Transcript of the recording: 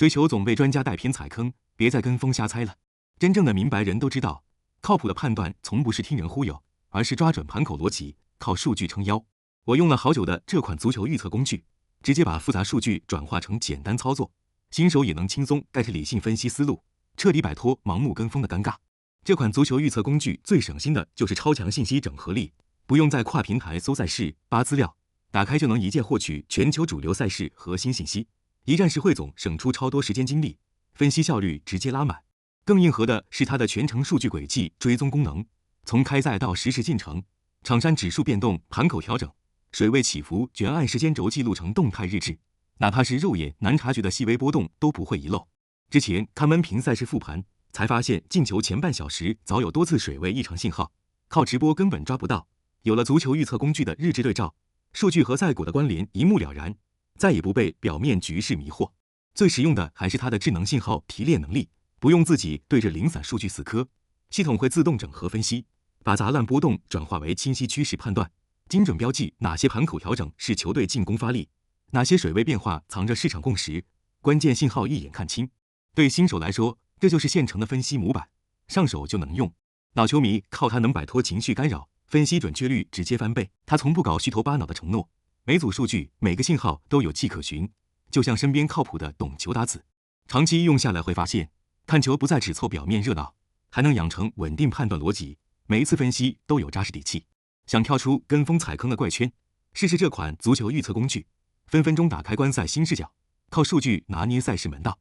追求总被专家带偏踩坑，别再跟风瞎猜了。真正的明白人都知道，靠谱的判断从不是听人忽悠，而是抓准盘口逻辑，靠数据撑腰。我用了好久的这款足球预测工具，直接把复杂数据转化成简单操作，新手也能轻松 get 理性分析思路，彻底摆脱盲目跟风的尴尬。这款足球预测工具最省心的就是超强信息整合力，不用在跨平台搜赛事、扒资料，打开就能一键获取全球主流赛事核心信息，一站式汇总，省出超多时间精力，分析效率直接拉满。更硬核的是它的全程数据轨迹追踪功能，从开赛到实时进程，场山指数变动、盘口调整、水位起伏，全按时间轴记录成动态日志，哪怕是肉眼难察觉的细微波动都不会遗漏。之前看闷屏赛事复盘，才发现进球前半小时早有多次水位异常信号，靠直播根本抓不到。有了足球预测工具的日志对照，数据和赛果的关联一目了然，再也不被表面局势迷惑。最实用的还是它的智能信号提炼能力，不用自己对着零散数据死磕，系统会自动整合分析，把杂乱波动转化为清晰趋势判断，精准标记哪些盘口调整是球队进攻发力，哪些水位变化藏着市场共识，关键信号一眼看清。对新手来说，这就是现成的分析模板，上手就能用。老球迷靠它能摆脱情绪干扰，分析准确率直接翻倍。它从不搞虚头巴脑的承诺，每组数据每个信号都有迹可循，就像身边靠谱的懂球搭子。长期用下来会发现，看球不再只凑表面热闹，还能养成稳定判断逻辑，每一次分析都有扎实底气。想跳出跟风踩坑的怪圈，试试这款足球预测工具，分分钟打开观赛新视角，靠数据拿捏赛事门道。